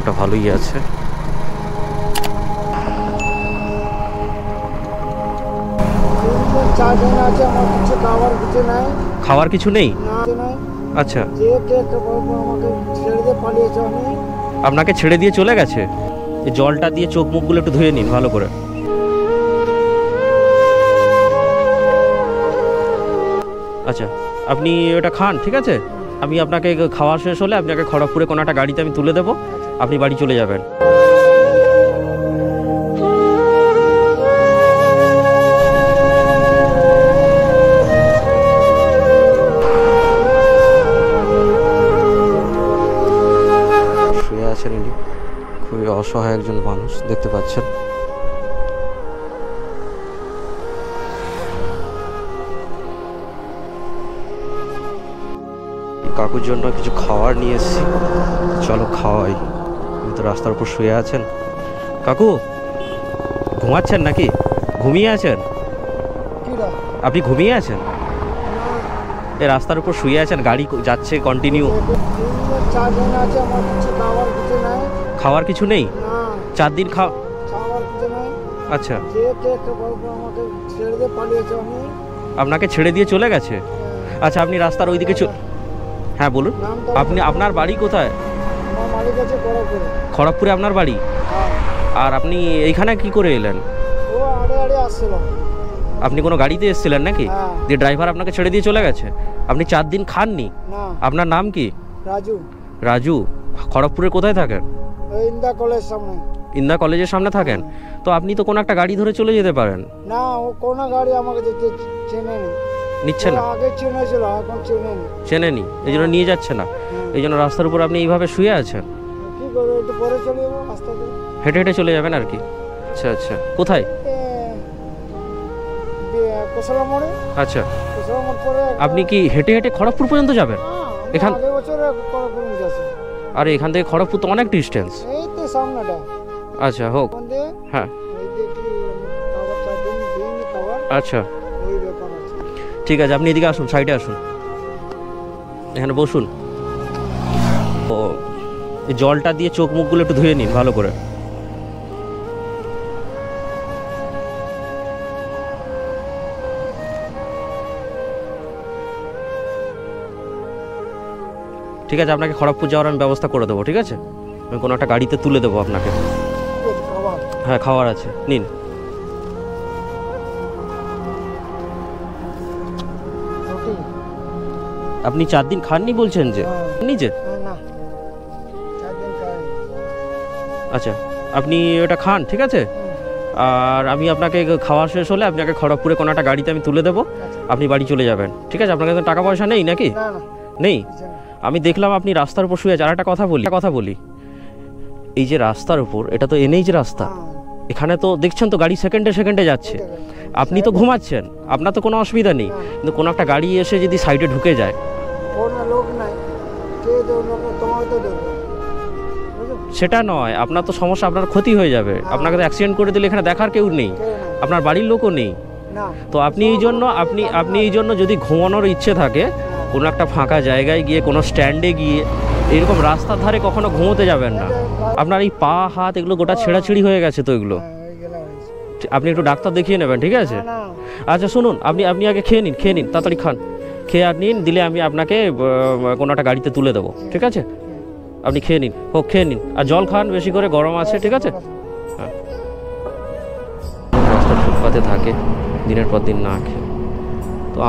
জলটা ভালোই আছে। খাওয়ার কিছু নেই? আচ্ছা, আপনাকে ছেড়ে দিয়ে চলে গেছে? এই জলটা দিয়ে চোখ মুখগুলো একটু ধুয়ে নিন ভালো করে। আচ্ছা, আপনি ওটা খান, ঠিক আছে? আমি আপনাকে খাওয়া শেষ হলে আপনাকে খড়গপুরে কোনো একটা গাড়িতে আমি তুলে দেবো, আপনি বাড়ি চলে যাবেন। শুয়ে আছেন ইনি, খুবই অসহায় একজন মানুষ দেখতে পাচ্ছেন। কাকুর জন্য কিছু খাবার নিয়ে এসেছি, চলো খাওয়াই। আপনি তো রাস্তার উপর শুয়ে আছেন। কাকু ঘুমাচ্ছেন নাকি? ঘুমিয়ে আছেন? আপনি ঘুমিয়ে আছেন? এই রাস্তার উপর শুয়ে আছেন, গাড়ি যাচ্ছে কন্টিনিউ। খাওয়ার কিছু নেই? 4 দিন আচ্ছা, আপনাকে ছেড়ে দিয়ে চলে গেছে? আচ্ছা, আপনি রাস্তার ওইদিকে হ্যাঁ বলুন। আপনি, আপনার বাড়ি কোথায়? খড়গপুরে আপনার বাড়ি? আর আপনি এইখানে কি করে এলেন? আপনি কোনো গাড়িতে এসেছিলেন নাকি? যে ড্রাইভার আপনাকে ছেড়ে দিয়ে চলে গেছে? আপনি 4 দিন খাননি? আপনার নাম কি? রাজু। রাজু, খড়গপুরে কোথায় থাকেন? ইন্দা কলেজের সামনে। ইন্দা কলেজের সামনে থাকেন? তো আপনি তো কোনো একটা গাড়ি ধরে চলে যেতে পারেন। না, ও কোনো গাড়ি আমাকে চেনে না, নিচ্ছে না? আগে চেনেছিল, এখন চেনেনি, এই জন্য নিয়ে যাচ্ছে না। এই জন্য রাস্তার উপর আপনি এইভাবে শুয়ে আছেন। কি করবো, একটু পরে চলে যাবো, আস্তে আস্তে হেঁটে হেঁটে চলে যাবেন আর কি? আচ্ছা আচ্ছা, কোথায়? কোশলা মোড়ে। আচ্ছা, কোশলা মোড় পরে আপনি কি হেঁটে হেঁটে খড়গপুর পর্যন্ত যাবেন? এখান আগের বছর খড়গপুর গেছে। আরে এখান থেকে খড়গপুর তো অনেক ডিস্টেন্স। এই তো সামনেটা। আচ্ছা হোক, হ্যাঁ আচ্ছা ঠিক আছে, আপনি এদিকে আসুন, সাইডে আসুন, এখানে বসুন। ও, এই জলটা দিয়ে চোখ মুখগুলো একটু ধুয়ে নিন ভালো করে। ঠিক আছে, আপনাকে খড়গপুর যাওয়ার আমি ব্যবস্থা করে দেবো, ঠিক আছে? আমি কোনো একটা গাড়িতে তুলে দেবো আপনাকে। হ্যাঁ, খাবার আছে, নিন। আপনি 4 দিন খাননি বলছেন যে? নিজে? আচ্ছা, আপনি ওটা খান, ঠিক আছে? আর আমি আপনাকে খাওয়া শেষ হলে আপনাকে খড়গপুরে কোনো একটা গাড়িতে আমি তুলে দেবো, আপনি বাড়ি চলে যাবেন, ঠিক আছে? আপনার কাছে টাকা পয়সা নেই নাকি? নেই? আমি দেখলাম আপনি রাস্তার উপর শুয়ে আছেন। আর একটা কথা বলি, এই যে রাস্তার উপর, এটা তো এনএইচ রাস্তা, এখানে তো দেখছেন তো গাড়ি সেকেন্ডে সেকেন্ডে যাচ্ছে। আপনি তো ঘুমাচ্ছেন, আপনার তো কোনো অসুবিধা নেই, কিন্তু কোনো একটা গাড়ি এসে যদি সাইডে ঢুকে যায়, সেটা নয়, আপনার তো সমস্যা, আপনার ক্ষতি হয়ে যাবে। আপনাকে তো অ্যাক্সিডেন্ট করে দিলে এখানে দেখার কেউ নেই, আপনার বাড়ির লোকও নেই। তো আপনি এই জন্য যদি ঘুমানোর ইচ্ছে থাকে, কোনো একটা ফাঁকা জায়গায় গিয়ে, কোনো স্ট্যান্ডে গিয়ে, এরকম রাস্তার ধারে কখনো ঘুমোতে যাবেন না। আপনার এই পা হাত এগুলো গোটা ছেঁড়াছিঁড়ি হয়ে গেছে তো, এগুলো আপনি একটু ডাক্তার দেখিয়ে নেবেন, ঠিক আছে? আচ্ছা শুনুন, আপনি আগে খেয়ে নিন, তাড়াতাড়ি খান, খেয়ে আর নিন, দিলে আমি আপনাকে কোনো একটা গাড়িতে তুলে দেবো, ঠিক আছে? আপনি খেয়ে নিন, আর জল খান বেশি করে, গরম আছে, ঠিক আছে? হ্যাঁ, রাস্তার ফুটপাতে থাকে দিনের পর দিন না খেয়ে। তো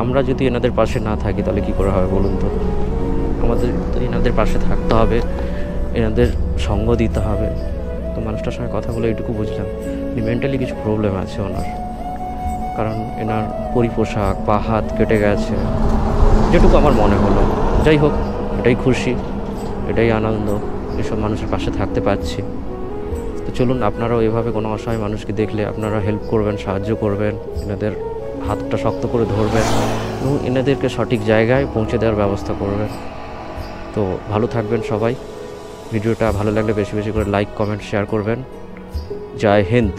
আমরা যদি এনাদের পাশে না থাকি তাহলে কি করে হবে বলুন তো? আমাদের তো এনাদের পাশে থাকতে হবে, এনাদের সঙ্গ দিতে হবে। তো মানুষটার সঙ্গে কথা বলে এইটুকু বুঝলাম মেন্টালি কিছু প্রবলেম আছে ওনার, কারণ এনার পোশাক পা হাত কেটে গেছে, যেটুকু আমার মনে হলো। যাই হোক, এটাই খুশি, এটাই আনন্দ, এসব মানুষের পাশে থাকতে পারছি। তো চলুন, আপনারাও এভাবে কোনো অসহায় মানুষকে দেখলে আপনারা হেল্প করবেন, সাহায্য করবেন, এনাদের হাতটা শক্ত করে ধরবেন এবং এনাদেরকে সঠিক জায়গায় পৌঁছে দেওয়ার ব্যবস্থা করবেন। তো ভালো থাকবেন সবাই। ভিডিওটা ভালো লাগলে বেশি বেশি করে লাইক, কমেন্ট, শেয়ার করবেন। জয় হিন্দ।